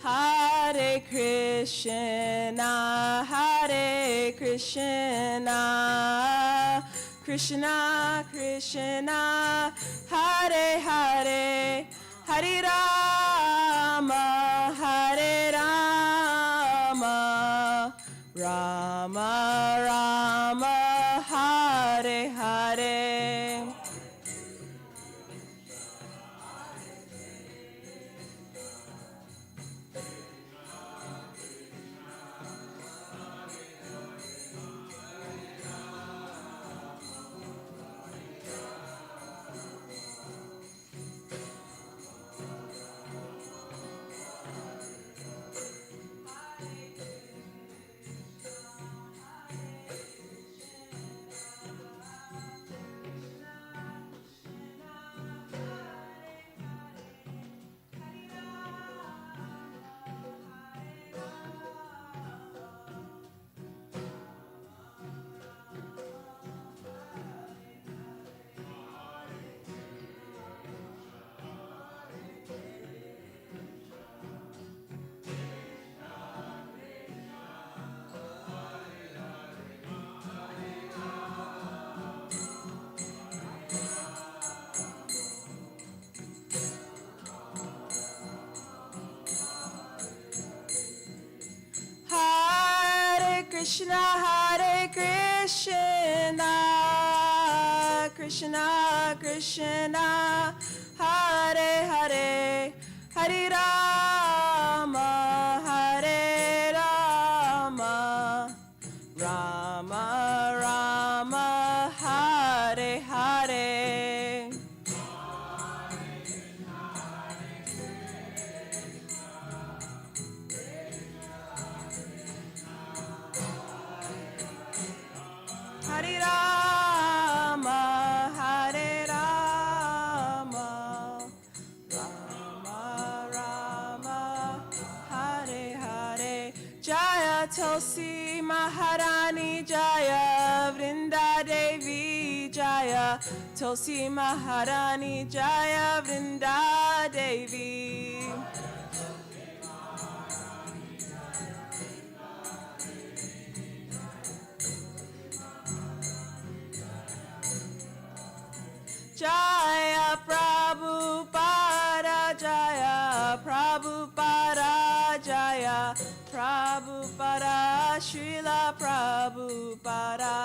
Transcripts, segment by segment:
Hare Krishna, Hare Krishna, Krishna Krishna, Hare Hare, Hare Rama, Hare Rama, Rama Rama, Hare Hare. Krishna, Hare Krishna, Krishna Krishna, Hare Hare, Hare Rama, Hare Rama, Rama Rama, Hare Hare. Hare Rama, Hare Rama, Rama Rama, Hare Hare. Jaya Tulsi Maharani, Jaya Vrinda Devi, Jaya Tulsi Maharani, Jaya Vrinda Devi. Jaya Prabhupada, Jaya Prabhupada, Jaya Prabhupada, Srila Prabhupada.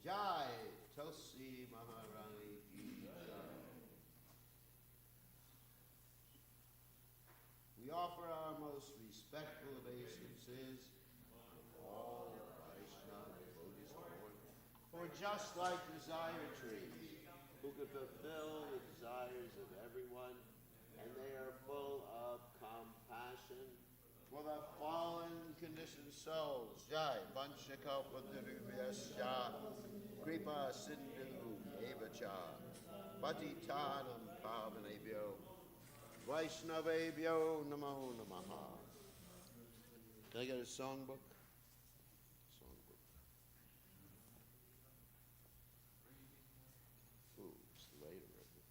Jai Tulsi Maharani ki jai. We offer our most respectful obeisances to all the Vaishnava devotees for just like desire trees, who could fulfill the desires of everyone, and they are full of compassion for the fallen conditioned souls. Jai Vanchakalpatarubhyascha Kripa Sindhu Evacha Patitanam Pavanebhyo Vaishnavebhyo Namo Namaha. Can I get a songbook? Songbook. Ooh, it's late already.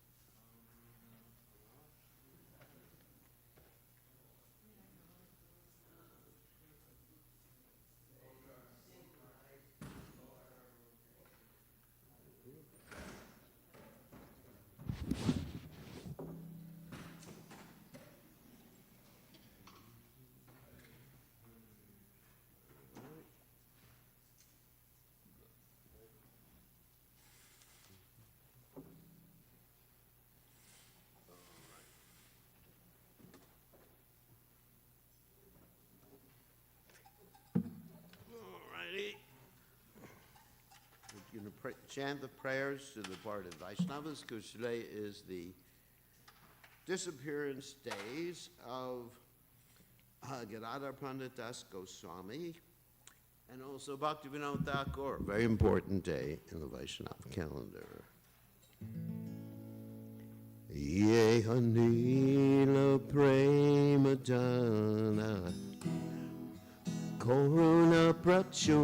We're going to chant the prayers to the departed Vaishnavas, because today is the disappearance days of Gadadhar Pandit Das Goswami and also Bhaktivinoda Thakur, a very important day in the Vaishnava calendar. Ye Anila Premadana Koruna Prachur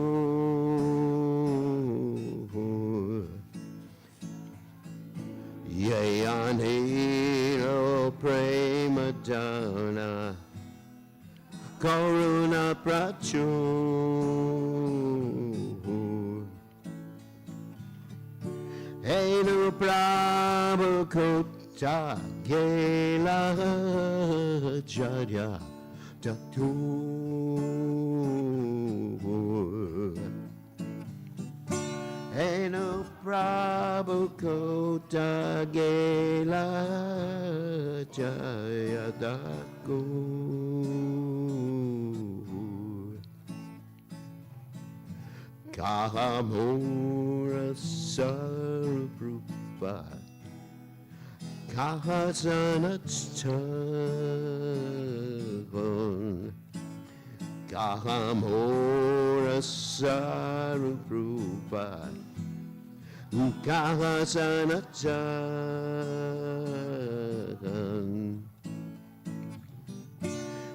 Ye Anila Premadana Koruna Prachur Enu Prabhu Kota Gela Jaya Datur Enu Prabhu Kota Gela Jaya Datur Kahamura Saruprupa Kahasanatchavan Kahamura Saruprupa Kahasanatchavan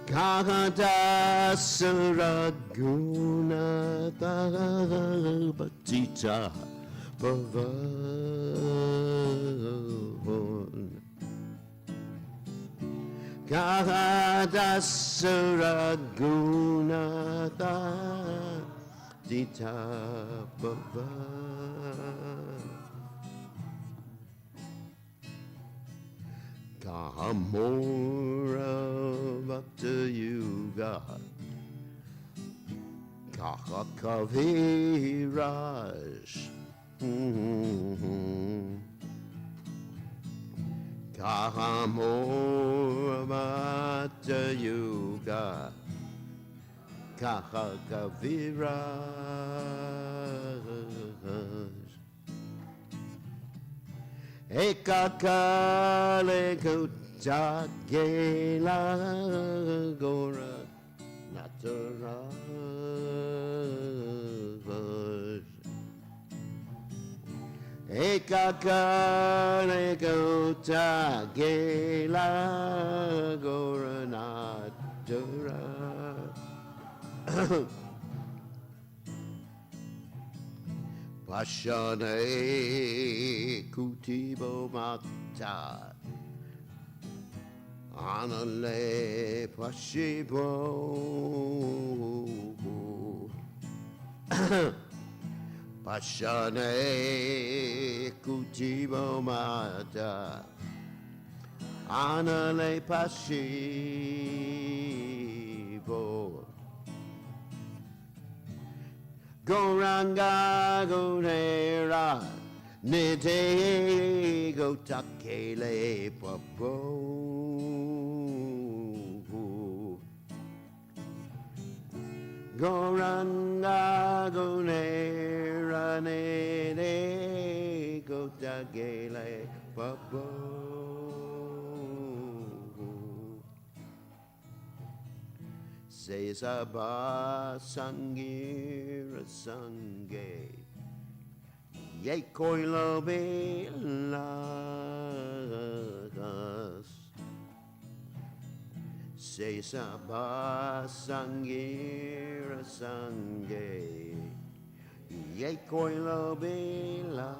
Kahadasaragunata Batita Bhavan Kahadasaragunata Batita Bhavan Kahamura Bhakta Yuga Kahakaviraj Kahamura Bhakta Yuga Kahakaviraj Ekakale Kutagela Gora Nataraj Ekakale Kutagela Gora Nataraj Pashane Kutibo Mata Anale Pashibo Pashane Kutibo Mata Anale Pashibo Goranga Gonera Nite Gotakele Pabo Goranga Gonera Nite Gotakele Pabo Say Sabha Sangira Sange Ye koilo belagas. Se saba sangira sange. Ye koilo belagas.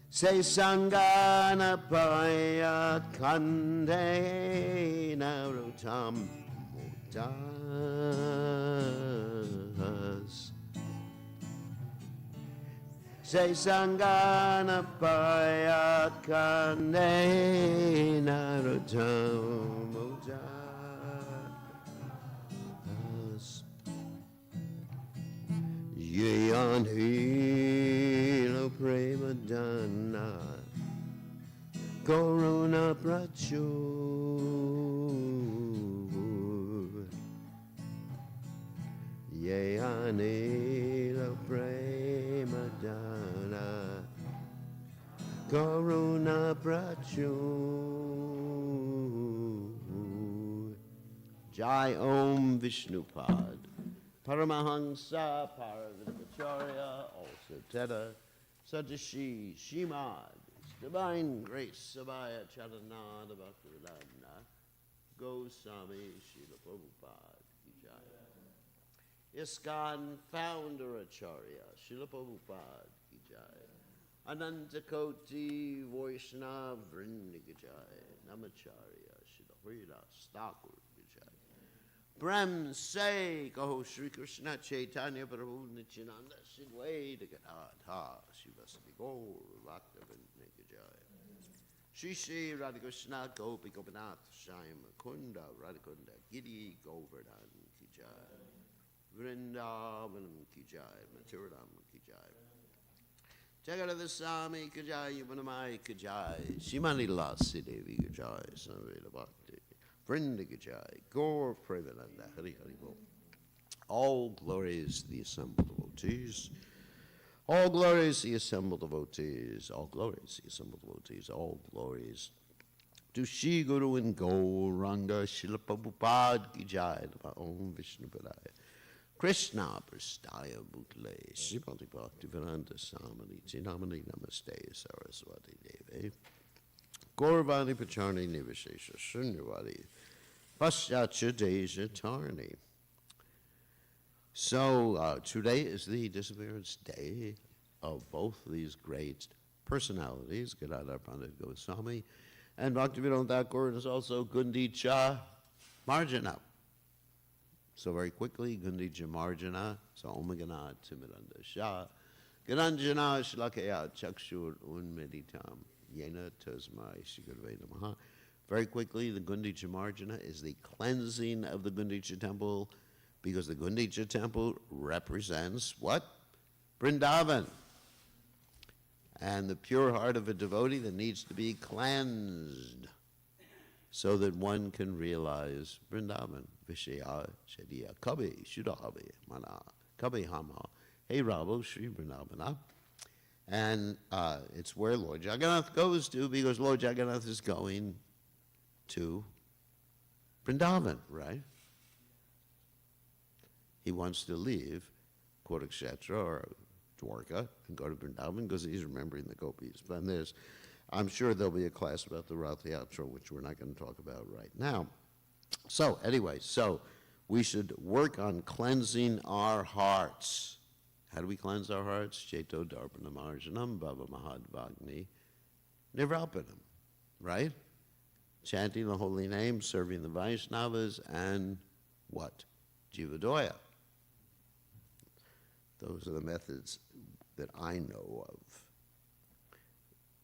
Se sangana paya kande narutam mutas. Se sangana paya kande narutam mutas. Ye on hilo prema dana corona prachu. Ye on hilo prema dana corona prachu. Jai Om Vishnupad Paramahansa Paravidacharya, also Teta, Sajashi, Shimad, Divine Grace, Sabaya Charanada Bhaktivedanta, Goswami, Srila Prabhupada, Kijaya. ISKCON Founder Acharya, Srila Prabhupada, Kijaya. Anantakoti Vaishnava Vrinda, Kijaya. Namacharya, Srila Haridas Thakur, Kijaya. Brahma say, Kaho Sri Krishna Chaitanya Prabhu Nityananda Sidway Gadadha Shivasati Gaur Bhakta Nikajaya Shri Shri Radhakrishna Gopi Gopinath Shayama Kunda Radhakunda Giri Govardhan Kijaya Vrindavanam Kijaya Maturadam Kijaya Jagadava Sami Kijaya Yuvanamai Kijaya Shimani Lasi Devi Kijaya Samveda Bhakti Vrindagajai, Gaur Premananda, Hari Hari Bol. All glories the assembled devotees. All glories the assembled devotees. All glories the assembled devotees. All glories to Shri Guru and Gauranga Srila Prabhupada Ki Jai, Om Vishnu Padaya. Krishna Prastaya Bhutle, Srimati Bhaktivedanta Samani, Chinamani Namaste, Saraswati Devi. Gaurvani Pacharni Nivashesha Shunyavadi Pasyacha Deja Tarni. So today is the disappearance day of both these great personalities, Gadadhar Pandit Goswami and Bhaktivedanta Thakur, is also Gundicha Marjana. So very quickly, Gundicha Marjana, so Omagana Timidanda Shah, Gananjana Shlakaya Chakshur Unmeditam. Yena Tasmai Shigurve Namaha. Very quickly, the Gundicha Marjana is the cleansing of the Gundicha temple, because the Gundicha temple represents what? Vrindavan. And the pure heart of a devotee that needs to be cleansed so that one can realize Vrindavan. Vishaya Shadiya Kabi Shudahavi Mana Kabi Hama Hey Rabo Sri Vrindavana. And it's where Lord Jagannath goes to, because Lord Jagannath is going to Vrindavan, right? He wants to leave Kurukshetra or Dwarka and go to Vrindavan because he's remembering the gopis. But I'm sure there'll be a class about the Rath Yatra, which we're not going to talk about right now. So anyway, we should work on cleansing our hearts. How do we cleanse our hearts? Cheto Darpana Marjanam Bhava Mahadvagni Nivralpanam, right? Chanting the holy name, serving the Vaishnavas, and what? Jivadoya. Those are the methods that I know of.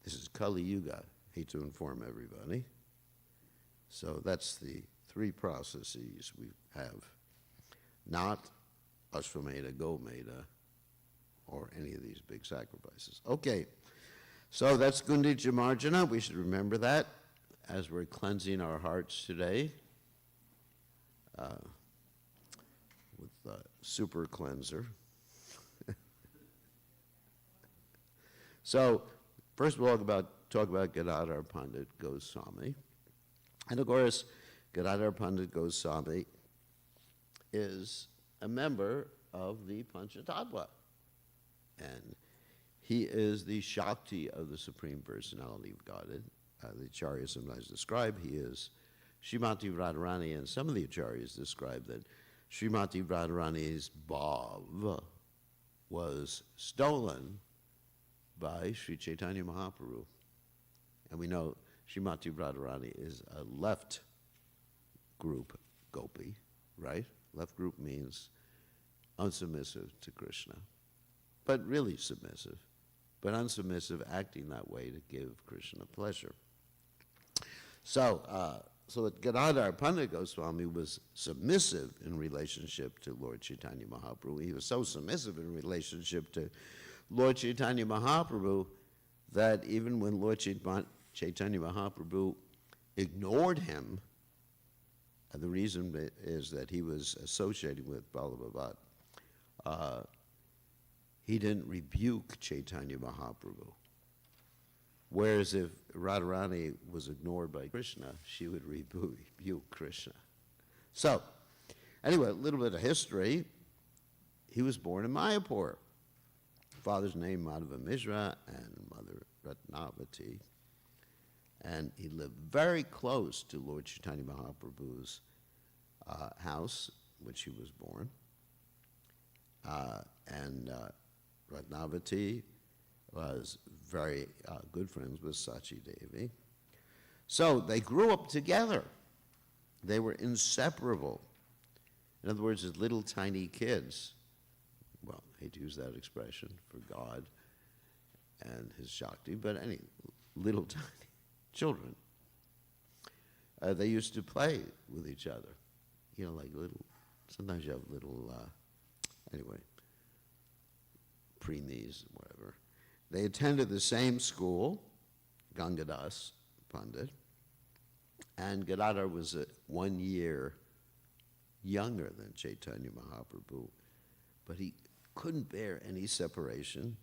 This is Kali Yuga. Hate to inform everybody. So that's the three processes we have. Not Ashvamedha, Gomedha, or any of these big sacrifices. Okay, so that's Gundicha Marjana. We should remember that as we're cleansing our hearts today with the super cleanser. So first of all, talk about Gadadhar Pandit Goswami. And of course, Gadadhar Pandit Goswami is a member of the Panchatattva. And he is the Shakti of the Supreme Personality of Godhead. The Acharyas sometimes describe he is Srimati Radharani, and some of the Acharyas describe that Srimati Radharani's bhav was stolen by Sri Chaitanya Mahaprabhu. And we know Srimati Radharani is a left group gopi, right? Left group means unsubmissive to Krishna, but really submissive, but unsubmissive, acting that way to give Krishna pleasure. So that Gadadhar Pandit Goswami was submissive in relationship to Lord Chaitanya Mahaprabhu. He was so submissive in relationship to Lord Chaitanya Mahaprabhu that even when Lord Chaitanya Mahaprabhu ignored him, the reason is that he was associating with Ballabha Bhatt, he didn't rebuke Chaitanya Mahaprabhu. Whereas if Radharani was ignored by Krishna, she would rebuke Krishna. So, anyway, a little bit of history. He was born in Mayapur. Father's name Madhava Mishra and mother Ratnavati. And he lived very close to Lord Chaitanya Mahaprabhu's house, which he was born. And Ratnavati was very good friends with Sachi Devi. So they grew up together. They were inseparable. In other words, as little tiny kids. Well, I hate to use that expression for God and his Shakti, but any little tiny children. They used to play with each other. You know, like little, sometimes you have little, anyway, preemies, whatever. They attended the same school, Gangadas Pandit, and Gadadhar was 1 year younger than Chaitanya Mahaprabhu, but he couldn't bear any separation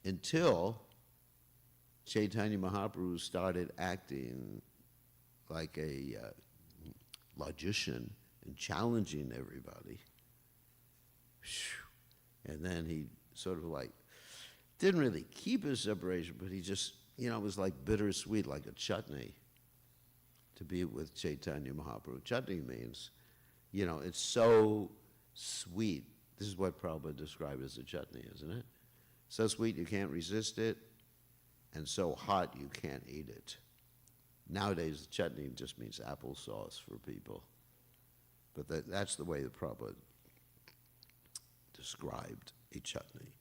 until Chaitanya Mahaprabhu started acting like a logician and challenging everybody. And then he sort of like didn't really keep his separation, but he just, you know, it was like bittersweet, like a chutney to be with Chaitanya Mahaprabhu. Chutney means, you know, it's so sweet. This is what Prabhupada described as a chutney, isn't it? So sweet you can't resist it, and so hot you can't eat it. Nowadays, chutney just means applesauce for people. But that's the way that Prabhupada described a chutney.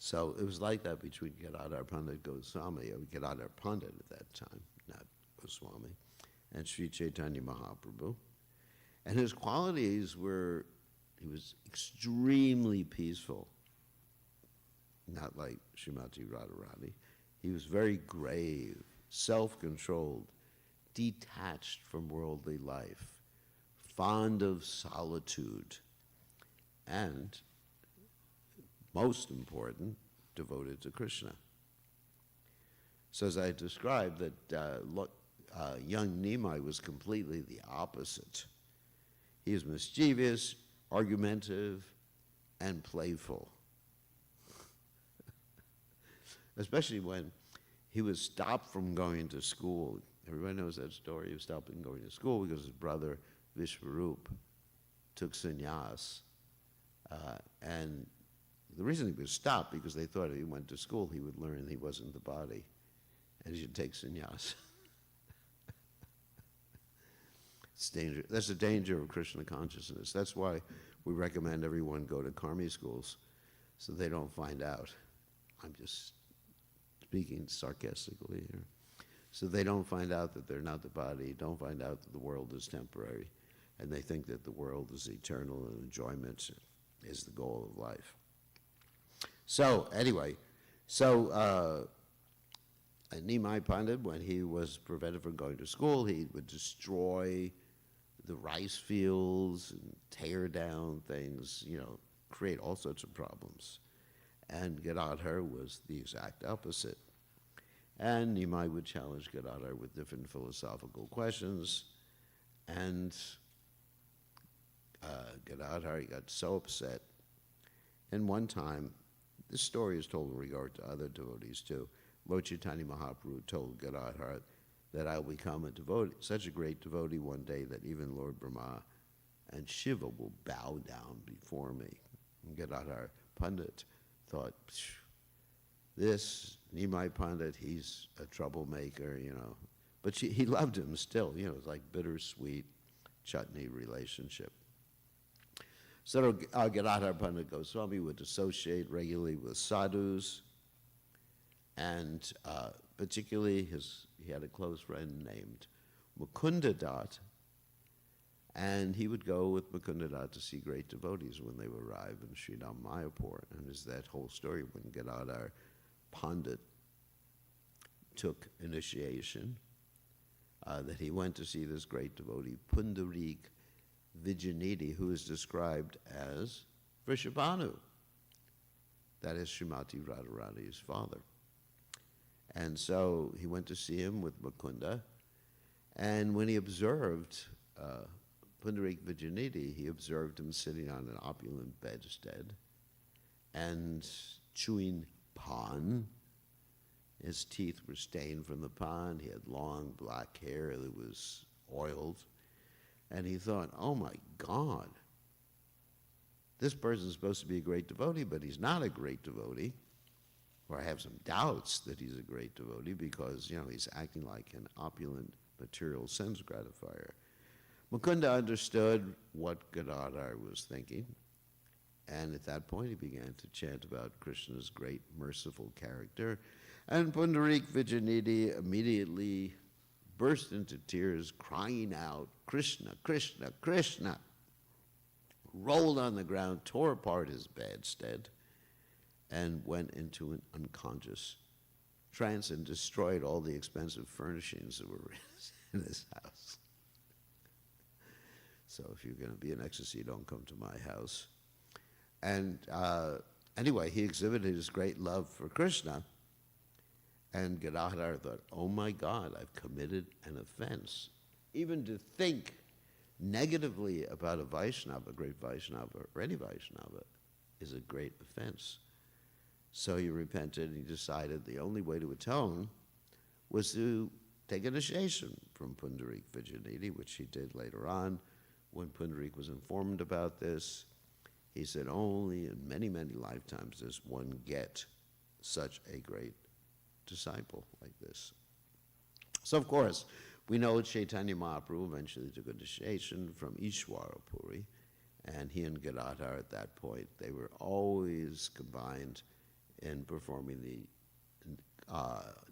So it was like that between Gadadhar Pandit Goswami, or Gadadhar Pandit at that time, not Goswami, and Sri Chaitanya Mahaprabhu. And his qualities were, he was extremely peaceful, not like Srimati Radharani. He was very grave, self-controlled, detached from worldly life, fond of solitude, and most important, devoted to Krishna. So as I described, that young Nimai was completely the opposite. He was mischievous, argumentative, and playful. Especially when he was stopped from going to school. Everybody knows that story. He was stopped from going to school because his brother Vishwarup took sannyas. And the reason he was stopped, because they thought if he went to school, he would learn he wasn't the body, and he should take sannyas. It's danger. That's the danger of Krishna consciousness. That's why we recommend everyone go to karmi schools, so they don't find out. I'm just speaking sarcastically here. So they don't find out that they're not the body, don't find out that the world is temporary, and they think that the world is eternal and enjoyment is the goal of life. So anyway, Nimai Pandit, when he was prevented from going to school, he would destroy the rice fields and tear down things, you know, create all sorts of problems. And Gadadhar was the exact opposite. And Nimai would challenge Gadadhar with different philosophical questions, and Gadadhar, he got so upset. And one time, this story is told in regard to other devotees too. Lord Chaitanya Mahaprabhu told Gadadhar that I'll become a devotee, such a great devotee one day that even Lord Brahma and Shiva will bow down before me. And Gadadhar Pandit thought, this Nimai Pandit, he's a troublemaker, But he loved him still, it was like bittersweet chutney relationship. So Gadadhar Pandit Goswami would associate regularly with sadhus, and particularly he had a close friend named Mukunda Dat, and he would go with Mukunda Dat to see great devotees when they would arrive in Sridham Mayapur. And there's that whole story when Gadadhar Pandit took initiation, that he went to see this great devotee, Pundarik Vijayanidhi, who is described as Vrishabhanu. That is Srimati Radharani's father. And so he went to see him with Mukunda, and when he observed Pundarik Vijayanidhi, he observed him sitting on an opulent bedstead and chewing pan. His teeth were stained from the pan. He had long black hair that was oiled. And he thought, oh my God, this person's supposed to be a great devotee, but he's not a great devotee. Or I have some doubts that he's a great devotee because, he's acting like an opulent material sense gratifier. Mukunda understood what Gadadhar was thinking, and at that point he began to chant about Krishna's great merciful character, and Pundarik Vijayanidhi immediately burst into tears, crying out, Krishna, Krishna, Krishna, rolled on the ground, tore apart his bedstead, and went into an unconscious trance and destroyed all the expensive furnishings that were in his house. So if you're going to be in ecstasy, don't come to my house. And anyway, he exhibited his great love for Krishna, and Gadadhar thought, oh my God, I've committed an offense. Even to think negatively about a Vaishnava, a great Vaishnava, or any Vaishnava, is a great offense. So he repented, and he decided the only way to atone was to take initiation from Pundarik Vijayanidhi, which he did later on. When Pundarik was informed about this, he said, only in many, many lifetimes does one get such a great disciple like this. So, of course, we know Chaitanya Mahaprabhu eventually took initiation from Ishwara Puri, and he and Gadadhar at that point, they were always combined in performing the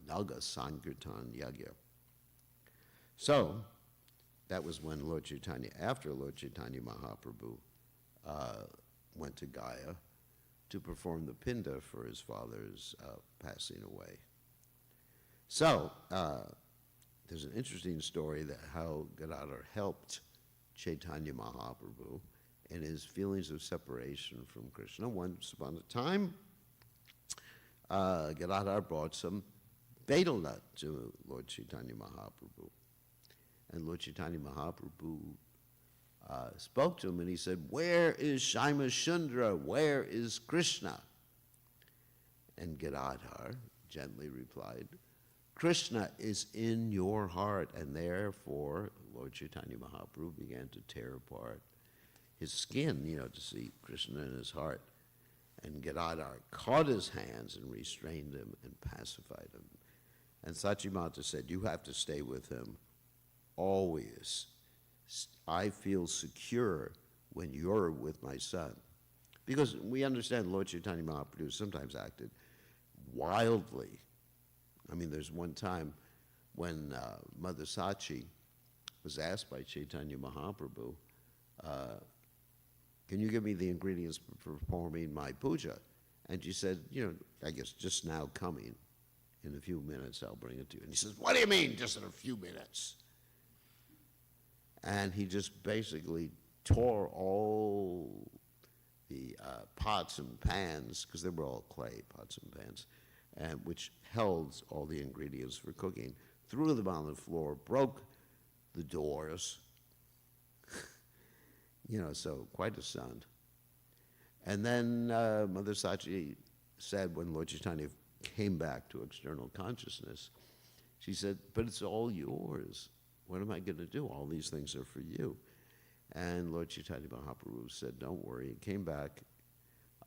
Naga Sankirtan Yagya. So, that was when after Lord Chaitanya Mahaprabhu went to Gaya to perform the Pinda for his father's passing away. So, there's an interesting story that how Gadadhar helped Chaitanya Mahaprabhu in his feelings of separation from Krishna. Once upon a time, Gadadhar brought some betel nut to Lord Chaitanya Mahaprabhu. And Lord Chaitanya Mahaprabhu spoke to him, and he said, where is Shaima Shundra? Where is Krishna? And Gadadhar gently replied, Krishna is in your heart. And therefore, Lord Chaitanya Mahaprabhu began to tear apart his skin, to see Krishna in his heart. And Gadadhar caught his hands and restrained him and pacified him. And Sachimata said, you have to stay with him always. I feel secure when you're with my son. Because we understand Lord Chaitanya Mahaprabhu sometimes acted wildly. I mean, there's one time when Mother Sachi was asked by Chaitanya Mahaprabhu, can you give me the ingredients for performing my puja? And she said, I guess just now coming. In a few minutes, I'll bring it to you. And he says, what do you mean, just in a few minutes? And he just basically tore all the pots and pans, because they were all clay pots and pans, and which held all the ingredients for cooking, threw them on the floor, broke the doors, So quite a son. And then Mother Sachi said when Lord Chaitanya came back to external consciousness, she said, but it's all yours. What am I going to do? All these things are for you. And Lord Chaitanya Mahaprabhu said, don't worry. He came back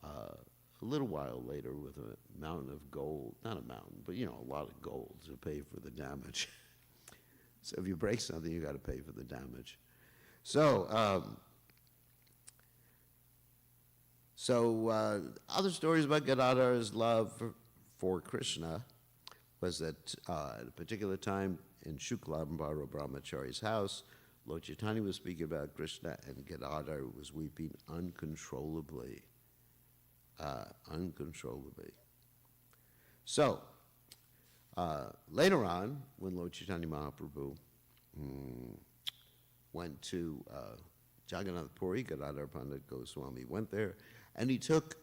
a little while later with a mountain of gold. Not a mountain, but a lot of gold to pay for the damage. So if you break something, you got to pay for the damage. So, other stories about Gadadhar's love for Krishna was that at a particular time in Shuklambarva Brahmachari's house, Lord Chaitanya was speaking about Krishna, and Gadadhar was weeping uncontrollably. Uncontrollably. So, later on, when Lord Chaitanya Mahaprabhu went to Jagannath Puri, Gadadhar Pandit Goswami went there, and he took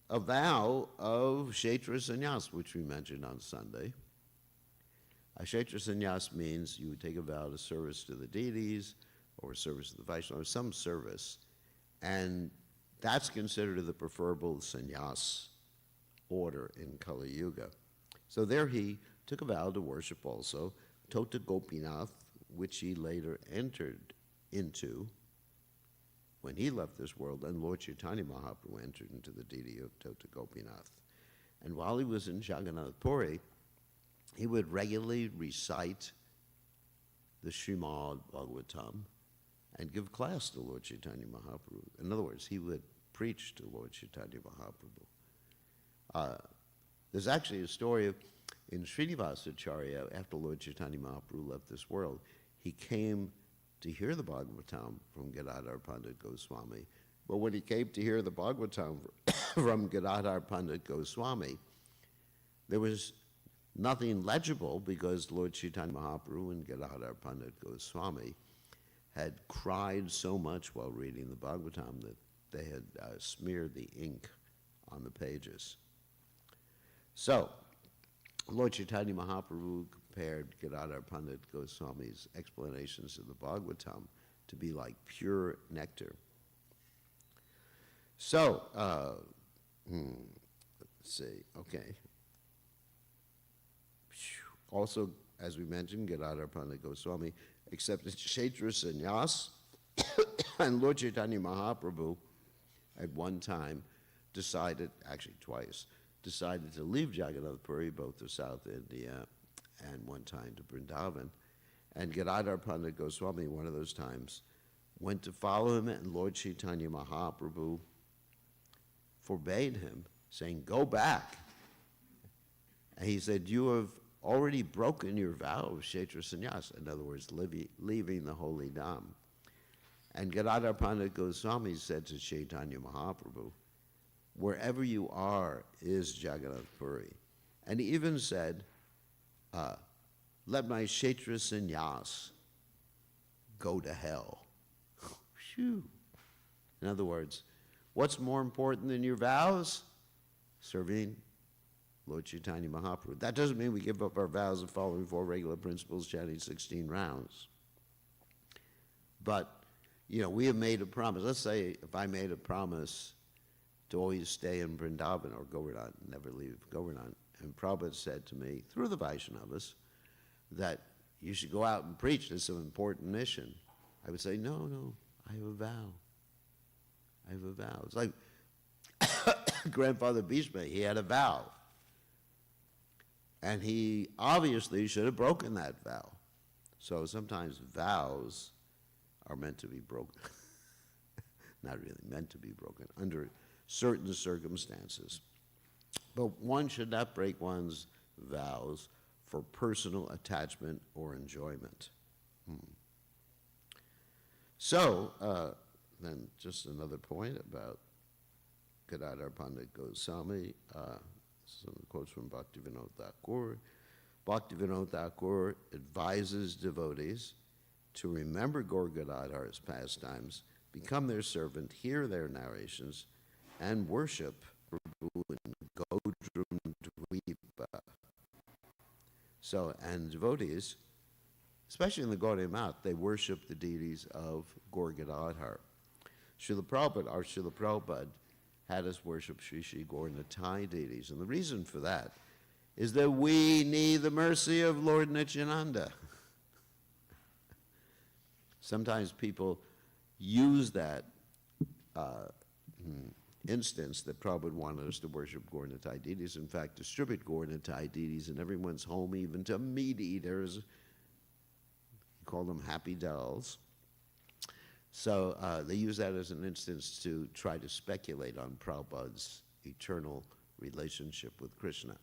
a vow of Kshetra Sannyas, which we mentioned on Sunday. A Kshetra Sannyas means you would take a vow to service to the deities or service to the Vaishnava, some service, and that's considered the preferable sannyas order in Kali Yuga. So there he took a vow to worship also Tota Gopinath, which he later entered into when he left this world, and Lord Chaitanya Mahaprabhu entered into the deity of Tota Gopinath. And while he was in Jagannath Puri, he would regularly recite the Srimad Bhagavatam and give class to Lord Chaitanya Mahaprabhu. In other words, he would preach to Lord Chaitanya Mahaprabhu. There's actually a story of in Srinivasacharya, after Lord Chaitanya Mahaprabhu left this world, he came to hear the Bhagavatam from Gadadhar Pandit Goswami. But when he came to hear the Bhagavatam from Gadadhar Pandit Goswami, there was nothing legible because Lord Chaitanya Mahaprabhu and Gadadhar Pandit Goswami had cried so much while reading the Bhagavatam that they had smeared the ink on the pages. So, Lord Chaitanya Mahaprabhu compared Gadadhar Pandit Goswami's explanations of the Bhagavatam to be like pure nectar. So, let's see, okay. Also, as we mentioned, Gadadhar Pandit Goswami accepted Kshetra Sannyas, and Lord Chaitanya Mahaprabhu at one time decided, actually twice, decided to leave Jagannath Puri, both to South India and one time to Vrindavan. And Gadadhar Pandit Goswami, one of those times, went to follow him, and Lord Chaitanya Mahaprabhu forbade him, saying, go back. And he said, you have already broken your vow of Kshetra Sannyas, in other words, leaving the holy dham. And Gadadhar Pandit Goswami said to Chaitanya Mahaprabhu, wherever you are is Jagannath Puri. And he even said, let my Kshetra Sannyas go to hell. Phew. In other words, what's more important than your vows? Serving Lord Chaitanya Mahaprabhu. That doesn't mean we give up our vows of following 4 regular principles, chanting 16 rounds. But, we have made a promise. Let's say if I made a promise to always stay in Vrindavan or Govardhan, never leave Govardhan, and Prabhupada said to me, through the Vaishnavas, that you should go out and preach. It's an important mission. I would say, no, I have a vow. I have a vow. It's like Grandfather Bhishma, he had a vow. And he obviously should have broken that vow. So sometimes vows are meant to be broken. Not really meant to be broken, under certain circumstances. But one should not break one's vows for personal attachment or enjoyment. So, then just another point about Gadadhar Pandit Goswami, some quotes from Bhaktivinoda Thakur. Bhaktivinoda Thakur advises devotees to remember Gaur Gadadhar's pastimes, become their servant, hear their narrations, and worship Prabhu in Godrum Dvipa. So, and devotees, especially in the Gaudiya Math, they worship the deities of Gaur Gadadhar. Srila Prabhupada, our Srila Prabhupada, had us worship Sri Sri Gaur Nitai deities. And the reason for that is that we need the mercy of Lord Nityananda. Sometimes people use that instance that Prabhupada wanted us to worship Gaur Nitai deities, in fact, distribute Gaur Nitai deities in everyone's home, even to meat eaters. You call them happy dolls. So they use that as an instance to try to speculate on Prabhupada's eternal relationship with Krishna.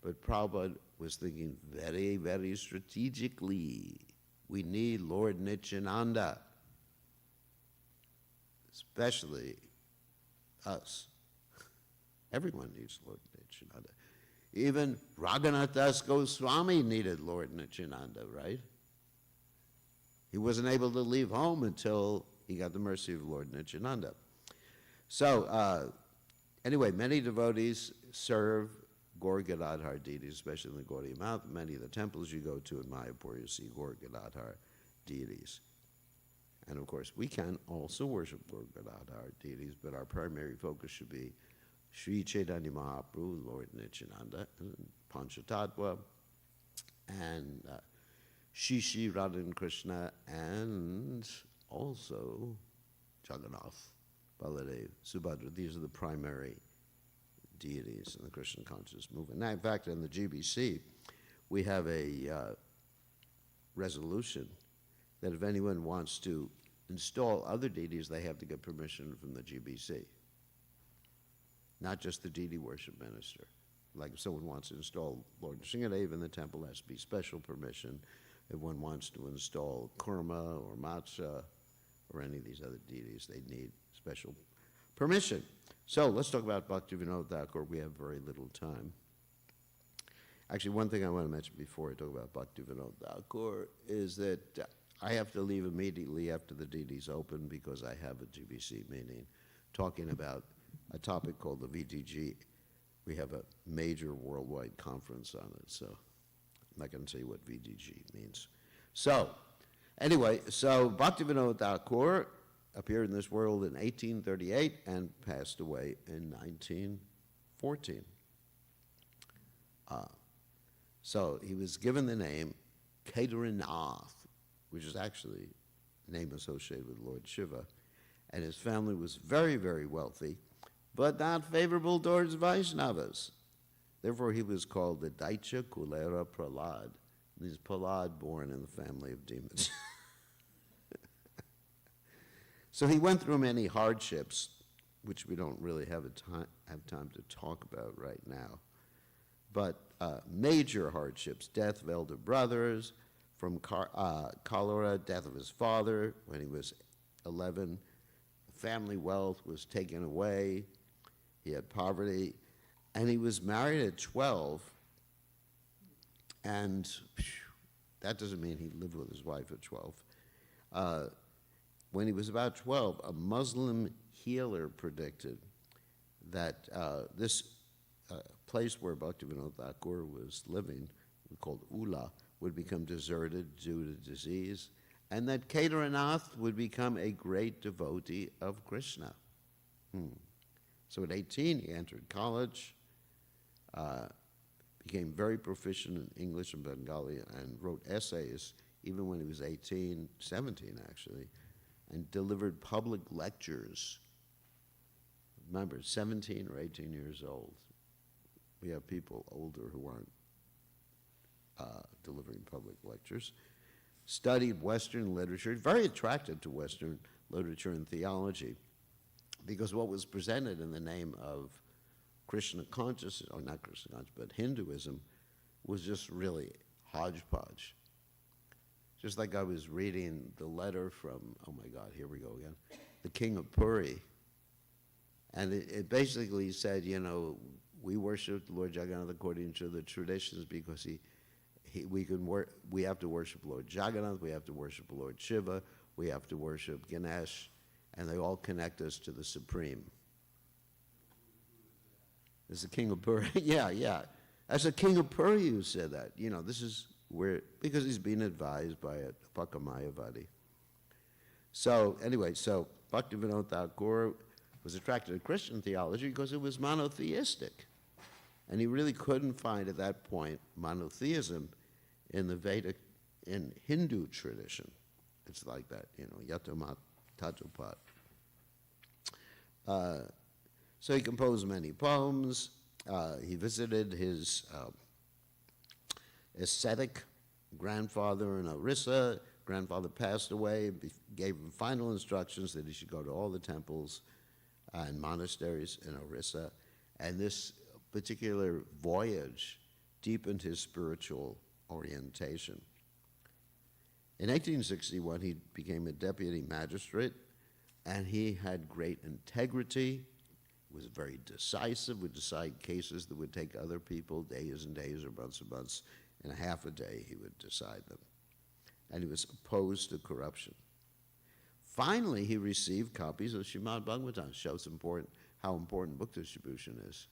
But Prabhupada was thinking very, very strategically. We need Lord Nityananda, especially us. Everyone needs Lord Nityananda. Even Raghunath Das Goswami needed Lord Nityananda, right? He wasn't able to leave home until he got the mercy of Lord Nityananda. So, anyway, many devotees serve Gaur Gadadhar deities, especially in the Gaudiya Math. Many of the temples you go to in Mayapur, you see Gaur Gadadhar deities. And of course, we can also worship Gaur Gadadhar deities, but our primary focus should be Sri Chaitanya Mahaprabhu, Lord Nityananda, and Panchatattva, and Shri Radha and Krishna, and also Jagannath, Baladev, Subhadra. These are the primary deities in the Krishna conscious movement. Now, in fact, in the GBC, we have a resolution that if anyone wants to install other deities, they have to get permission from the GBC, not just the deity worship minister. Like if someone wants to install Lord Nrsimhadev in the temple, there has to be special permission. If one wants to install Kurma or Matsya or any of these other deities, they need special permission. So let's talk about Bhaktivinoda Thakur. We have very little time. Actually, one thing I want to mention before I talk about Bhaktivinoda Thakur is that I have to leave immediately after the deities open because I have a GBC meeting talking about a topic called the VDG. We have a major worldwide conference on it, so I'm not going to tell you what VDG means. So, anyway, so Bhaktivinoda Thakur appeared in this world in 1838 and passed away in 1914. So he was given the name Kedarnath, which is actually a name associated with Lord Shiva, and his family was very, very wealthy, but not favorable towards Vaishnavas. Therefore, he was called the Daicha Kulera Prahlad. He's Prahlad born in the family of demons. So he went through many hardships, which we don't really have time to talk about right now. But major hardships: death of elder brothers, from cholera, death of his father when he was 11. Family wealth was taken away. He had poverty. And he was married at 12. And that doesn't mean he lived with his wife at 12. When he was about 12, a Muslim healer predicted that this place where Bhaktivinoda Thakur was living, called Ula, would become deserted due to disease, and that Kedarnath would become a great devotee of Krishna. So at 18, he entered college, became very proficient in English and Bengali, and wrote essays even when he was 18, 17 actually, and delivered public lectures. Remember, 17 or 18 years old. We have people older who aren't delivering public lectures. Studied Western literature, very attracted to Western literature and theology, because what was presented in the name of Krishna consciousness, or not Krishna consciousness, but Hinduism, was just really hodgepodge. Just like I was reading the letter from, oh my God, here we go again, the king of Puri. And it basically said, you know, we worship Lord Jagannath according to the traditions because we have to worship Lord Jagannath, we have to worship Lord Shiva, we have to worship Ganesh, and they all connect us to the Supreme. It's the king of Puri. yeah. That's the king of Puri who said that. You know, this is where, because he's being advised by a Pakamayavadi. So anyway, so Bhaktivinoda Thakur was attracted to Christian theology because it was monotheistic. And he really couldn't find at that point monotheism in the Vedic, in Hindu tradition. It's like that, Yatamat Tatupat. So he composed many poems. He visited his ascetic grandfather in Orissa. Grandfather passed away, gave him final instructions that he should go to all the temples and monasteries in Orissa. And this particular voyage deepened his spiritual orientation. In 1861, he became a deputy magistrate, and he had great integrity, was very decisive, would decide cases that would take other people days and days or months and months. In a half a day, he would decide them. And he was opposed to corruption. Finally, he received copies of Srimad Bhagavatam. Shows how important book distribution is,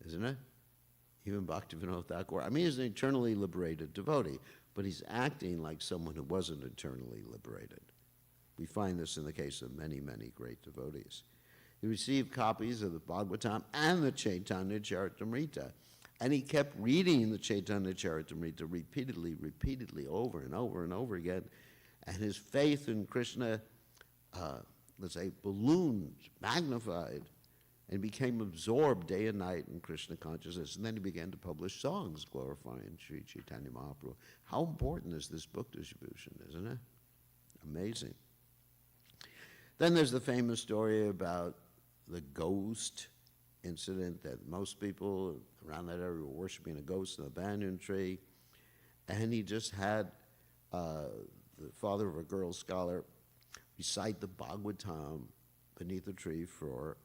isn't it? Even Bhaktivinoda Thakur. I mean, he's an eternally liberated devotee, but he's acting like someone who wasn't eternally liberated. We find this in the case of many, many great devotees. He received copies of the Bhagavatam and the Chaitanya Charitamrita, and he kept reading the Chaitanya Charitamrita repeatedly, over and over and over again, and his faith in Krishna, let's say, ballooned, magnified, and became absorbed day and night in Krishna consciousness. And then he began to publish songs glorifying Sri Chaitanya Mahaprabhu. How important is this book distribution, isn't it? Amazing. Then there's the famous story about the ghost incident, that most people around that area were worshiping a ghost in a banyan tree. And he just had the father of a girl scholar recite the Bhagavatam beneath the tree for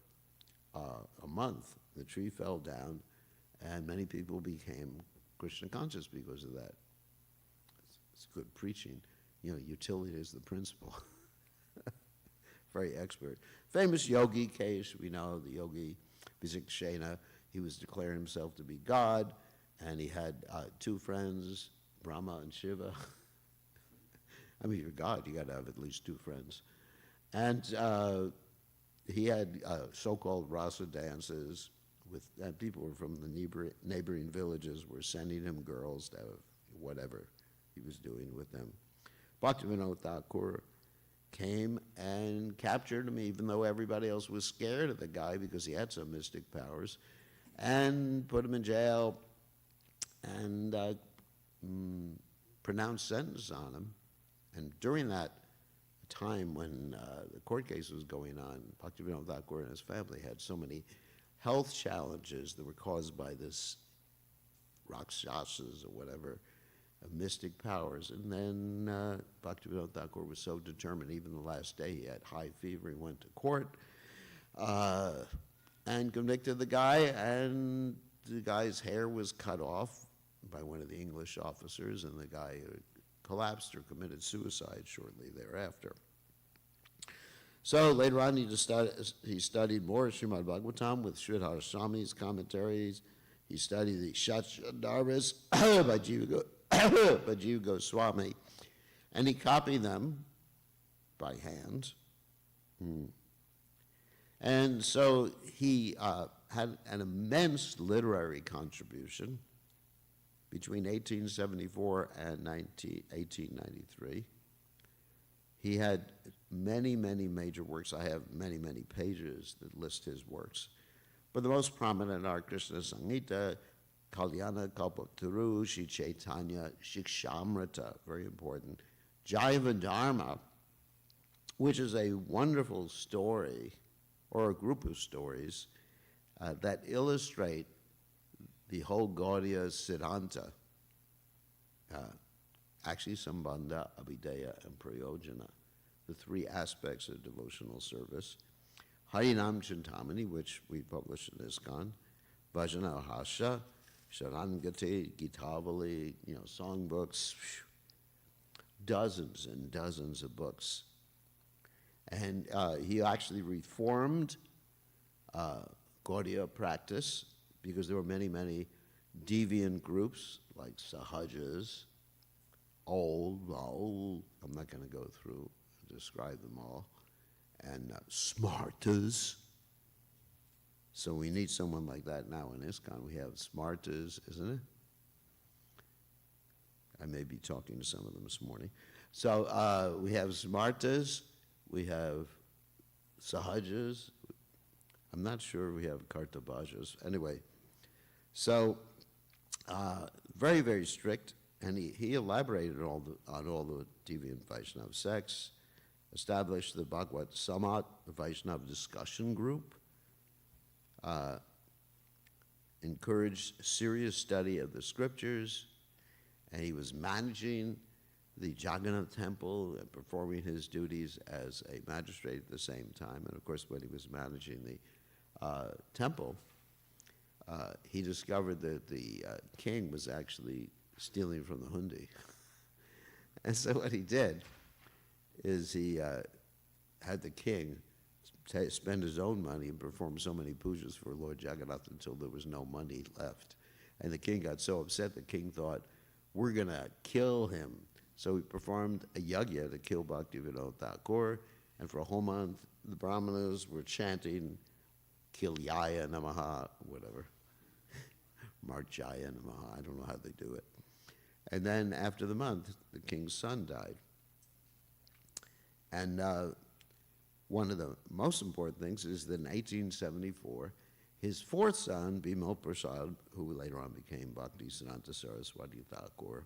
a month. The tree fell down, and many people became Krishna conscious because of that. It's good preaching. Utility is the principle. Very expert. Famous yogi case, we know the yogi Visikshena. He was declaring himself to be God, and he had two friends, Brahma and Shiva. I mean, you're God, you got to have at least two friends. And he had so-called rasa dances and people from the neighboring villages were sending him girls to have whatever he was doing with them. Bhaktivinoda Thakur came and captured him, even though everybody else was scared of the guy because he had some mystic powers, and put him in jail and pronounced sentence on him. And during that time when the court case was going on, Bhaktivinoda Thakur and his family had so many health challenges that were caused by this rakshasas or whatever, mystic powers. And then Bhaktivinoda Thakur was so determined, even the last day he had high fever, he went to court and convicted the guy, and the guy's hair was cut off by one of the English officers, and the guy collapsed or committed suicide shortly thereafter. So later on, he studied more Srimad Bhagavatam with Sridhar Swami's commentaries. He studied the Shastradharas by Jiva Goswami, and he copied them by hand. And so he had an immense literary contribution between 1874 and 1893. He had many, many major works. I have many, many pages that list his works. But the most prominent are Krishna Sangita, Kalyana Kalpataru, Shri Chaitanya Shikshamrita, very important, Jaiva Dharma, which is a wonderful story, or a group of stories, that illustrate the whole Gaudiya Siddhanta, actually Sambandha, Abhideya, and Prayojana, the three aspects of devotional service. Harinam Chintamani, which we published in ISKCON, Bhajana Hasha, Sharangati, Gitavali, songbooks, dozens and dozens of books. And he actually reformed Gaudiya practice because there were many, many deviant groups like Sahajas, I'm not going to go through and describe them all. and smarters. So we need someone like that now in ISKCON. We have smarters, isn't it? I may be talking to some of them this morning. So we have smarters, we have sahajas. I'm not sure we have kartabajas. Anyway, so very, very strict, and he elaborated on all the deviant Vaishnava sects, established the Bhagavad Samat, the Vaishnava discussion group, encouraged serious study of the scriptures, and he was managing the Jagannath temple and performing his duties as a magistrate at the same time. And of course, when he was managing the temple, he discovered that the king was actually stealing from the hundi. And so what he did is he had the king spend his own money and perform so many pujas for Lord Jagannath until there was no money left. And the king got so upset, the king thought, we're going to kill him. So he performed a yajna to kill Bhaktivinoda Thakur, and for a whole month, the brahmanas were chanting, Kilyaya Namaha, whatever, Marjaya Namaha, I don't know how they do it. And then after the month, the king's son died. And one of the most important things is that in 1874, his fourth son, Bimal Prasad, who later on became Bhaktisiddhanta Saraswati Thakur,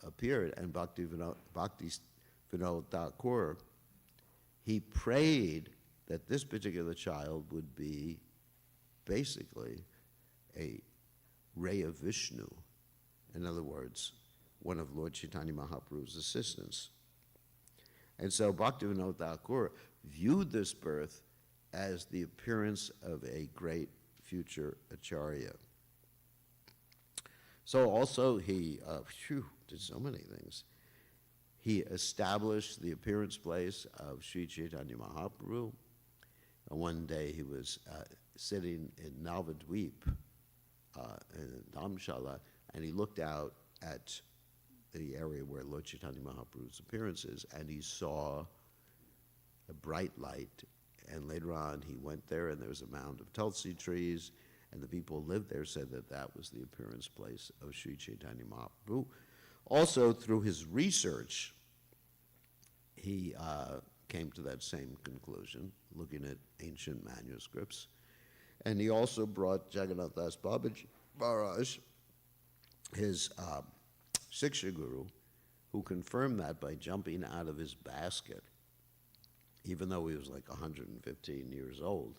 appeared, and Bhaktivinoda Thakur, he prayed that this particular child would be basically a ray of Vishnu. In other words, one of Lord Chaitanya Mahaprabhu's assistants. And so Bhaktivinoda Thakur viewed this birth as the appearance of a great future acharya. So also he did so many things. He established the appearance place of Sri Chaitanya Mahaprabhu. And one day he was sitting in Navadweep, in Dhamshala, and he looked out at the area where Lord Chaitanya Mahaprabhu's appearance is, and he saw a bright light. And later on, he went there, and there was a mound of Tulsi trees, and the people who lived there said that that was the appearance place of Sri Chaitanya Mahaprabhu. Also, through his research, he came to that same conclusion, looking at ancient manuscripts. And he also brought Jagannath Das Babaji Maharaj, his Siksha Guru, who confirmed that by jumping out of his basket, even though he was like 115 years old,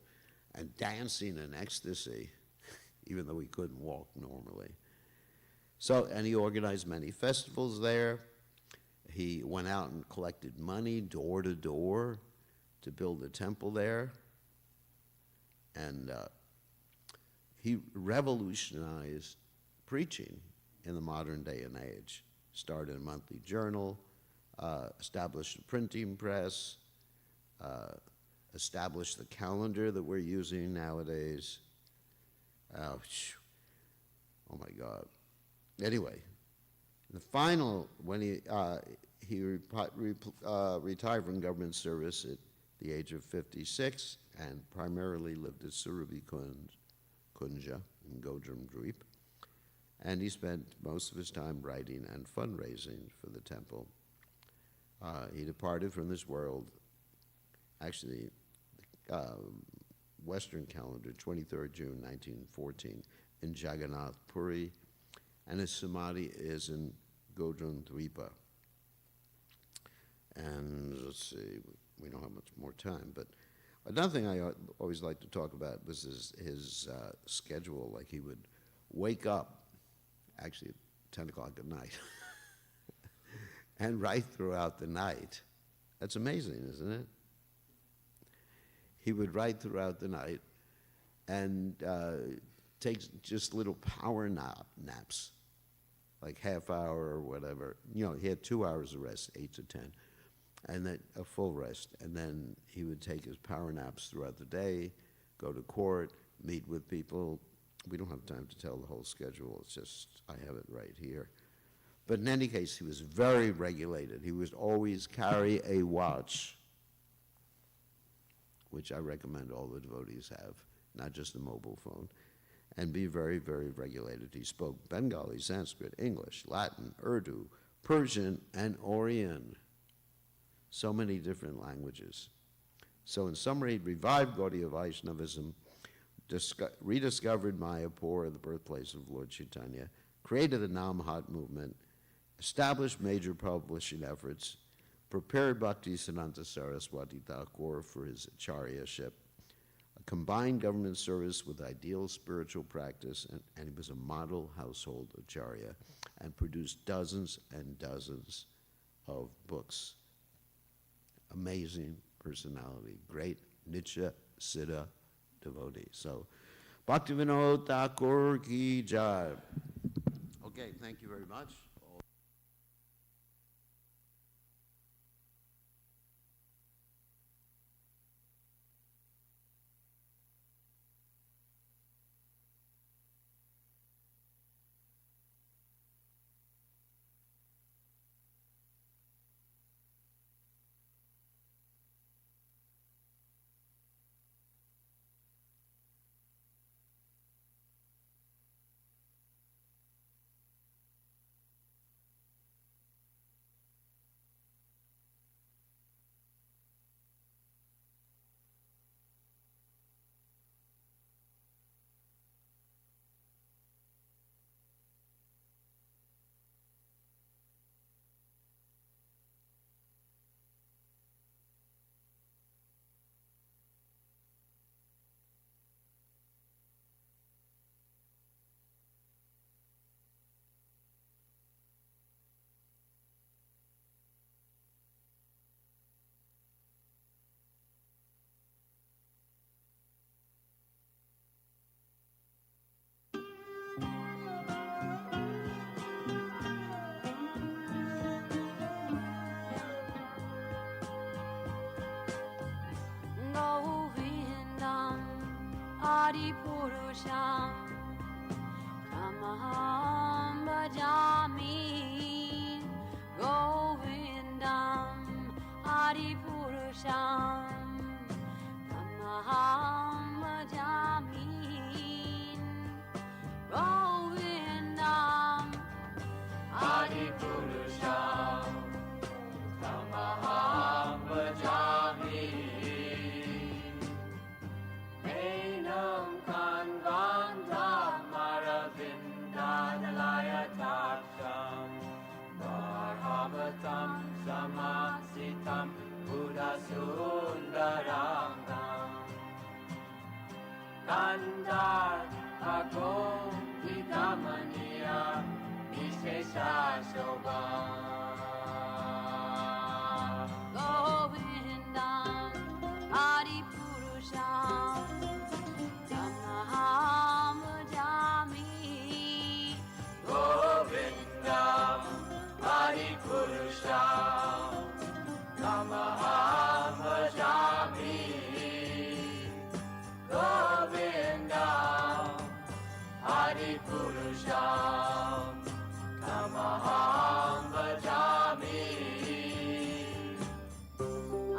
and dancing in ecstasy, even though he couldn't walk normally. So, and he organized many festivals there. He went out and collected money door to door to build a temple there. And he revolutionized preaching in the modern day and age. Started a monthly journal, established a printing press, established the calendar that we're using nowadays. Oh my God. Anyway, the final, when he retired from government service at the age of 56 and primarily lived at Surabhi Kunja in Godram Dweep. And he spent most of his time writing and fundraising for the temple. He departed from this world, actually, Western calendar, 23rd June 1914, in Jagannath Puri, and his samadhi is in Godram Dweepa. And let's see, we don't have much more time, but another thing I always like to talk about was his schedule. Like he would wake up, actually at 10 o'clock at night, and write throughout the night. That's amazing, isn't it? He would write throughout the night and take just little power naps, like half hour or whatever. You know, he had 2 hours of rest, 8 to 10, and then a full rest. And then he would take his power naps throughout the day, go to court, meet with people. We don't have time to tell the whole schedule. It's just, I have it right here. But in any case, he was very regulated. He would always carry a watch. which I recommend all the devotees have, not just a mobile phone, and be very, very regulated. He spoke Bengali, Sanskrit, English, Latin, Urdu, Persian, and Oriyan. So many different languages. So in summary, he revived Gaudiya Vaishnavism, rediscovered Mayapur, the birthplace of Lord Chaitanya, created the Namhat movement, established major publishing efforts, prepared Bhaktisiddhanta Saraswati Thakur for his acharyaship, combined government service with ideal spiritual practice, and he was a model household acharya, and produced dozens and dozens of books. Amazing personality, great Nitya Siddha devotee. So, Bhaktivinoda Thakur ki jai. Okay, thank you very much. Govindam Adipurusham Tamaham Bhajami Govindam Adipurusham Tamaham Bhajami Govindam Adipurusham Tamaham Bhajami Enam Kanvandam Maravindadalaya Taksham Bharavatam Samasitam Buddha Sundarangam Kandar Agom Vidamaniya Vishesha Shobham Govindam Adipurusham Tamaham Bhajami Govindam Adipurusham Tamaham Bhajami Govindam Adipurusham Tamaham Bhajami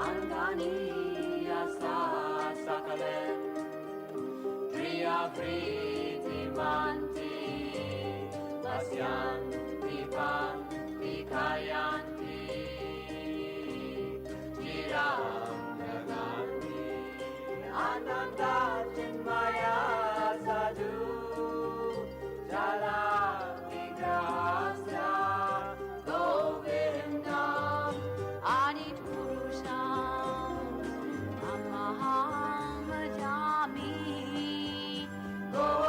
Anganiyasa Sakalen Priya Priti Manti Vasyanti Panti Kayanti Chiram Nagandi Ananda Chinmaya Sadhu Jala Vigrasya Govindam Adipurusham Tamaham Bhajami Govindam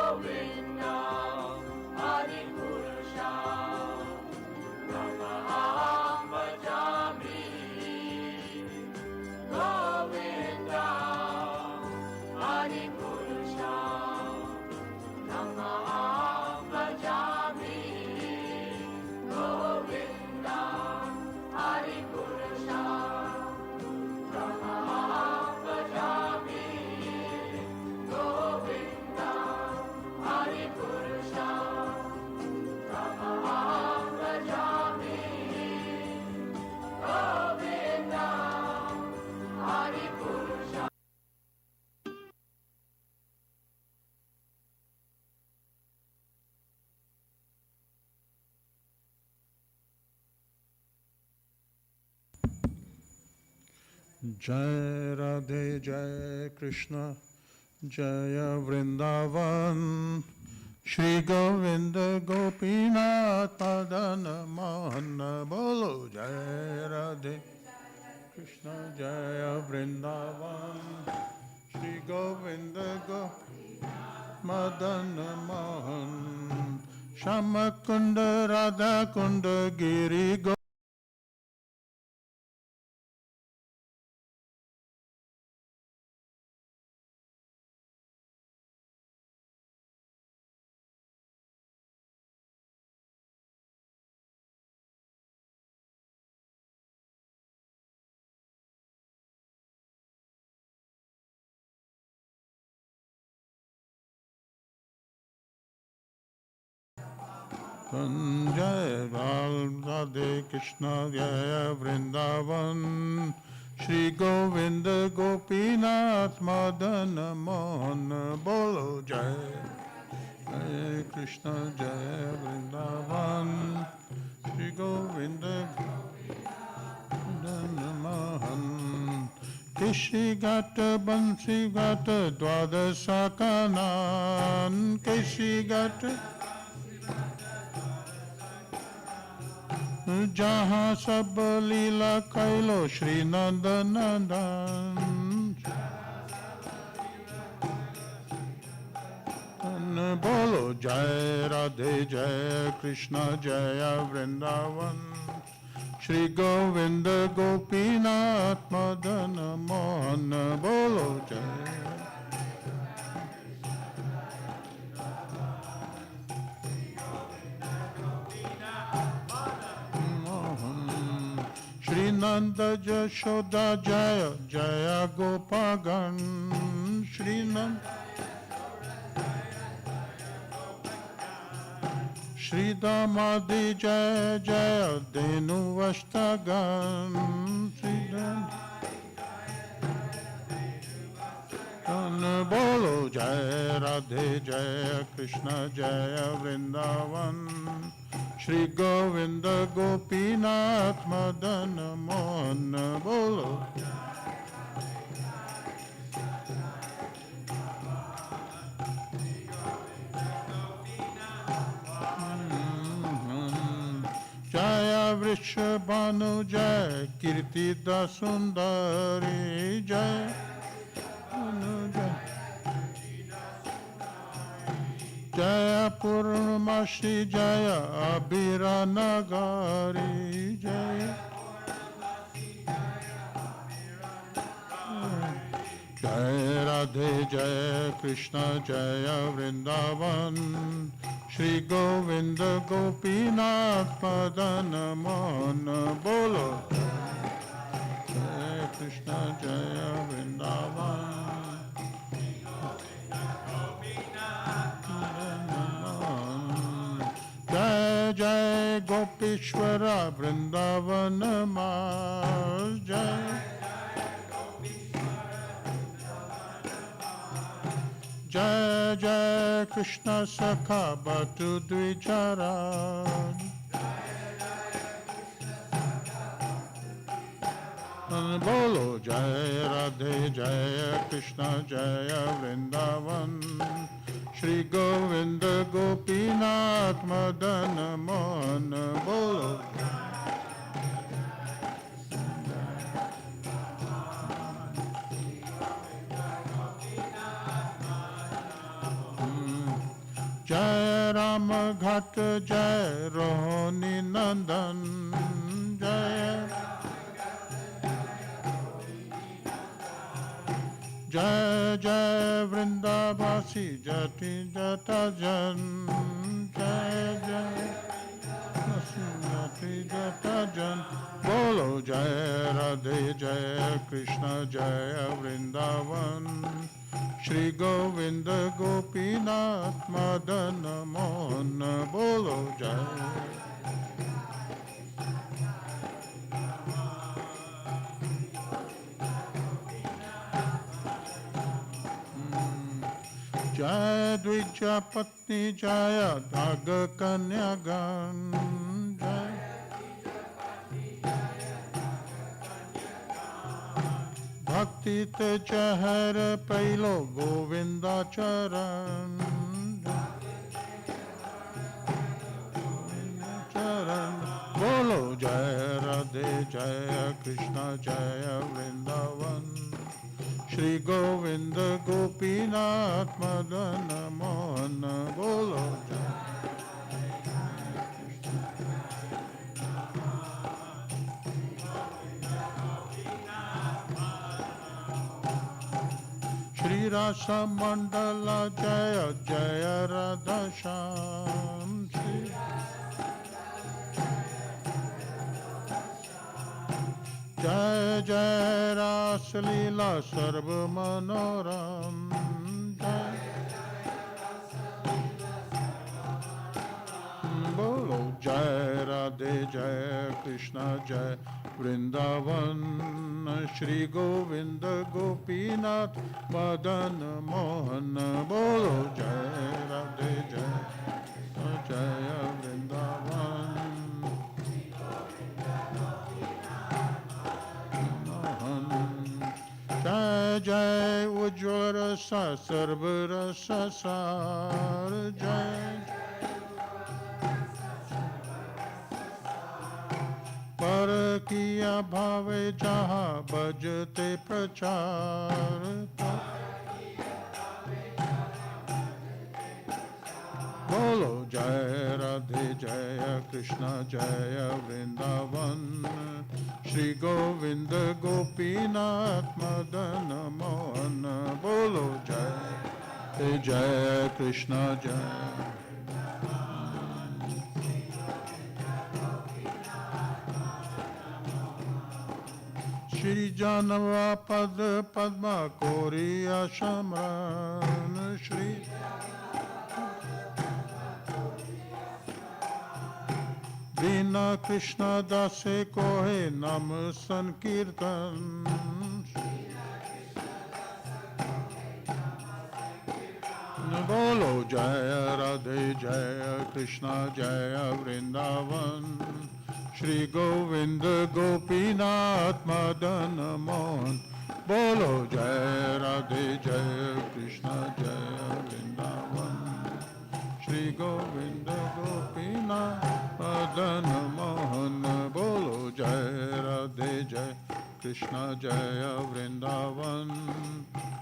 Jai Radhe Jai Krishna Jaya Vrindavan Shri Govinda Gopinath Padana Mohan Bolo Jai Radhe Krishna Jaya Vrindavan Shri Govinda Gopinath Madana Mohan Shama Kunda Radha Kunda Giri Go Jai Radhe Krishna Jaya Vrindavan Shri Govinda Gopinath Madana Mohan Bolo Jai Jai Krishna Jaya Vrindavan Shri Govinda Madana Mohan Keshi Gata Bansi Gata Dwadasa Kanan Keshi Gata जहाँ सब लीला कैलो श्री नंद नंदन बोलो जय राधे जय कृष्ण जय वृंदावन श्री गोविंद गोपीनाथ मदन मोहन बोलो जय Shri Nanda Jashoda Jaya Jaya Gopagan Shri Nanda Shri Damadi Jaya Jaya Denu Vashtagan Shri Damadi Bolo Jaya Radhe Jaya Krishna Jaya Vrindavan Shri Govinda Gopinath Madana Mohan Bolo Jaya Vrishabhanu Jaya Kirti Dasundari Jaya Jaya Purnamashi Jaya Abhira Nagari Jaya Jaya Radhe Jaya Krishna Jaya Vrindavan Shri Govinda Gopinath Padana Mohan Bolo Jaya Krishna Jaya Vrindavan Jai Jai Gopishwara Vrindavana Mas Jai Jai Jai Krishna Sakha Bhatu Dvichara Bolo Jai Radhe Jai Krishna Jaya Vrindavan Shri Govinda Gopinath Madana Mohan Bolo Jai Rama Ghat Jai Rohini Nandan Jai Jai Jai Vrindavasi Jati Jata Jan Jai Jai Jati Jata Jan Bolo Jai Radhe Jai Krishna Jai Vrindavan Shri Govinda Gopinath Madana Mohan Bolo Jai Jai Dvija Patni Jaya Daga Kanyagan Jai भक्ति ते चहर पैलो गोविंदा चरण चरण बोलो जय राधे जय कृष्ण जय वृंदावन श्री गोविंद गोपीनाथ मदन मोहन बोलो जय श्री रासा मंडल जय जय राधा श्याम श्री जय जय रास लीला सर्व मनोरम जय बोलो जय राधे जय कृष्ण जय वृंदावन श्री गोविंद गोपीनाथ मदन मोहन बोलो जय राधे जय जय वृंदावन जय जय उज्ज्वल रस सर्व रस सार जय पर किया भावे जहाँ बजते प्रचार बोलो जय राधे जय कृष्ण जय वृंदावन श्री गोविंद गोपीनाथ मदन मोहन बोलो जय जय कृष्ण जय श्री जानवा पद पद्मा कोरिया शमरन श्री दीना कृष्ण दासे कोहे नाम संकीर्तन बोलो जय राधे जय कृष्ण जय वृंदावन श्री गोविंद गोपीनाथ मदन मोहन बोलो जय राधे जय कृष्ण जय वृंदावन श्री गोविंद गोपीनाथ मदन मोहन बोलो जय राधे जय कृष्ण जय वृंदावन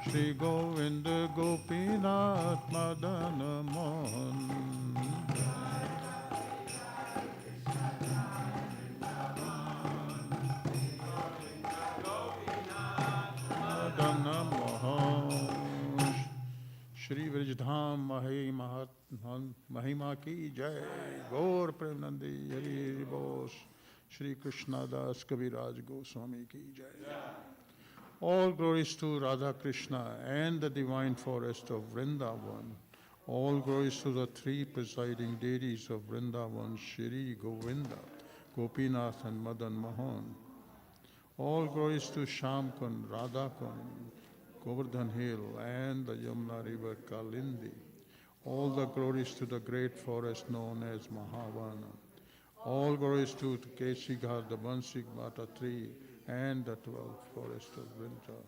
श्री गोविंद गोपीनाथ मदन मोहन मदन मोहन श्री ब्रजधाम महिमा की जय गौर प्रेमानंदी हरि बोस श्री कृष्णदास कविराज गोस्वामी की जय All glories to Radha Krishna and the divine forest of Vrindavan. All glories to the three presiding deities of Vrindavan, Shri Govinda, Gopinath and Madan Mohan. All glories to Shamkund, Radhakund, Govardhan Hill and the Yamuna river Kalindi. All the glories to the great forest known as Mahavana. All glories to Kesighar, the Bansik Bata tree and the 12th forest of Vrinda.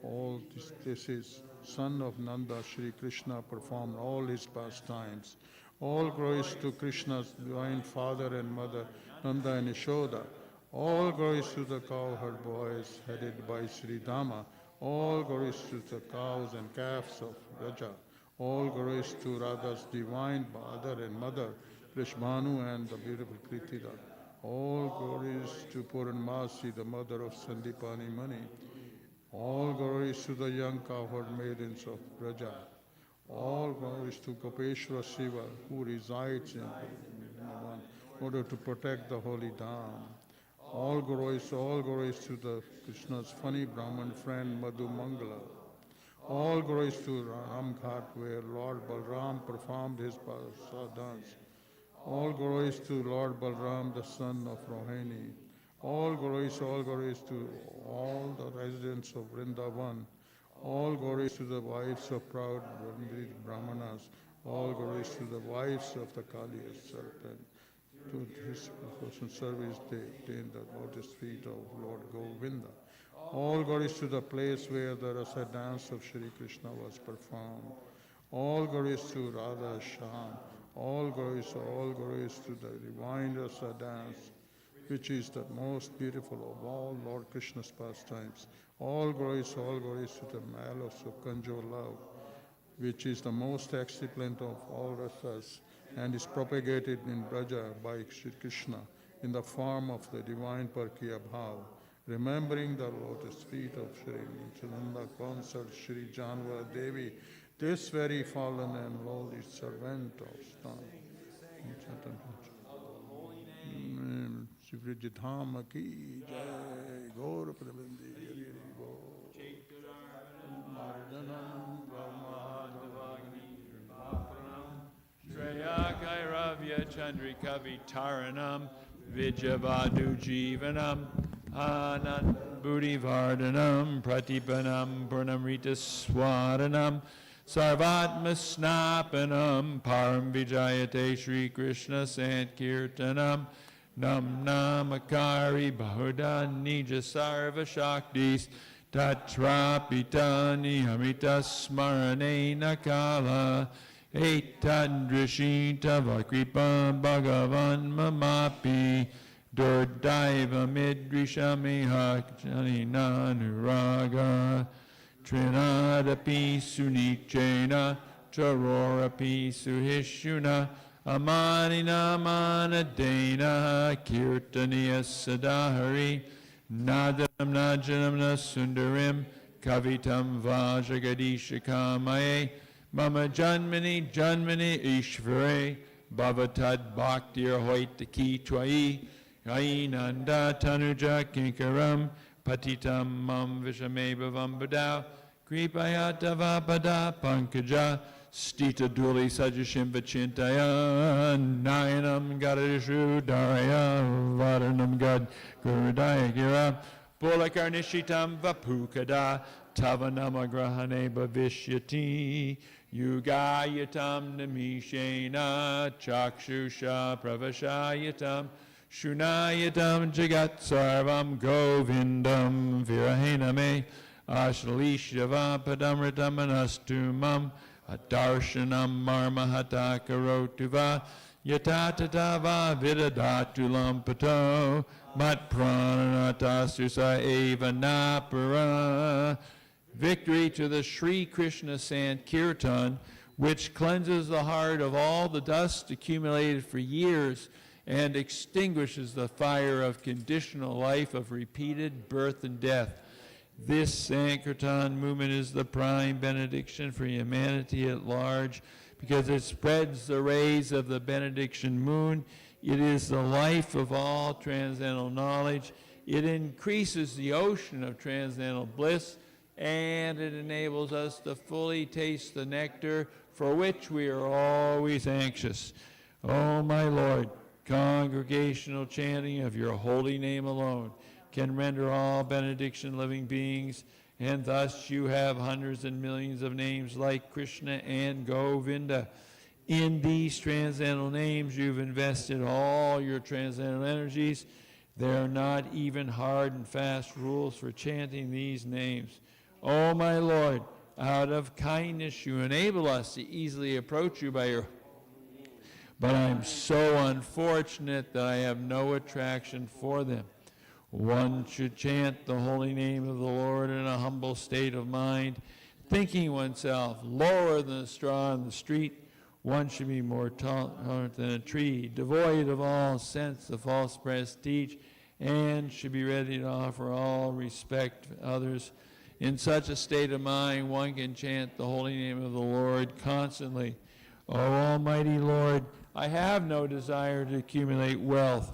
All this is son of Nanda, Shri Krishna performed all his pastimes. All glories to Krishna's divine father and mother, Nanda and Yashoda. All glories to the cowherd boys headed by Sri Dama. All glories to the cows and calves of Raja. All glories to Radha's divine father and mother, Krishmanu and the beautiful Kritida. All glories to Purnamasi, the mother of Sandipani Mani. All glories to the young cowherd maidens of Raja. All glories to Gopeshwara Shiva, who resides in order to protect the holy Dham. All glories to the Krishna's funny Brahman friend Madhu Mangala. All glories to Ramghat, where Lord Balram performed his dance. All glories to Lord Balram, the son of Rohini. All glories to all the residents of Vrindavan. All glories to the wives of proud Brahmanas. All glories to the wives of the Kali serpent. To his personal service, they obtain the lotus feet of Lord Govinda. All glories to the place where the Rasa dance of Shri Krishna was performed. All glories to Radha Sham. All glories to the divine Rasa dance, which is the most beautiful of all Lord Krishna's pastimes. All glories to the malice of Kanjo love, which is the most excellent of all rasas and is propagated in Braja by Shri Krishna in the form of the divine Parkiya Bhav, remembering the lotus feet of Shri Nityananda consort Shri Janva Devi, this very fallen and lowly servant of Stan. Shri Jithama ki jai, Gaur Prabindi Hari Bo. Shreya Kairavya Chandrika Vitaranam Vijavadu Jivanam Anand Buddhi Vardhanam Pratipanam Purnamrita Swaranam Sarvatma Snapanam Param Vijayate Shri Krishna Sankirtanam Nam Namakari Bahuda Nija Sarva Shaktis Tatrapitani Amrita Smarane Nakala Etandrishita Vakripam Bhagavan Mamapi Durdaiva Midrishamiha Janinanuraga Trinadapi Sunichena Charorapi Suhishuna Amanina Manadena Kirtaniya Sadahari Nadanam Najanam Nasundarim Kavitam Vajagadishakamaye Mama Janmani Janmani Ishvare Bhavatad Bhaktir Hoitaki Twai Ainanda Tanuja Kinkaram Patitam Mam Vishame Bhavam Badao Kripayata Vapada Pankaja Stita Duli Sajashim Vachintaya Nayanam Gadadishu Daraya Vadanam Gad Gurudaya Gira Pulakarnishitam Vapukada Tavanamagrahane Bhavishyati Yugayatam Namishena Chakshusha Pravashayatam Shunayatam Jagat Sarvam Govindam Virahename Ashalishyava Padamritam Anastumam Adarshanam Marmahata Karotuva Yatatatava Vidadatulam Pato Mat Pranatasusa Eva Napara. Victory to the Sri Krishna Sankirtan, which cleanses the heart of all the dust accumulated for years and extinguishes the fire of conditional life of repeated birth and death. This Sankirtan movement is the prime benediction for humanity at large because it spreads the rays of the benediction moon. It is the life of all transcendental knowledge. It increases the ocean of transcendental bliss, and it enables us to fully taste the nectar for which we are always anxious. Oh, my Lord, congregational chanting of your holy name alone can render all benediction living beings, and thus you have hundreds and millions of names like Krishna and Govinda. In these transcendental names, you've invested all your transcendental energies. There are not even hard and fast rules for chanting these names. Oh, my Lord, out of kindness you enable us to easily approach you by your... But I'm so unfortunate that I have no attraction for them. One should chant the holy name of the Lord in a humble state of mind, thinking oneself lower than a straw in the street. One should be more tolerant than a tree, devoid of all sense of false prestige, and should be ready to offer all respect to others. In such a state of mind, one can chant the holy name of the Lord constantly. O Almighty Lord, I have no desire to accumulate wealth,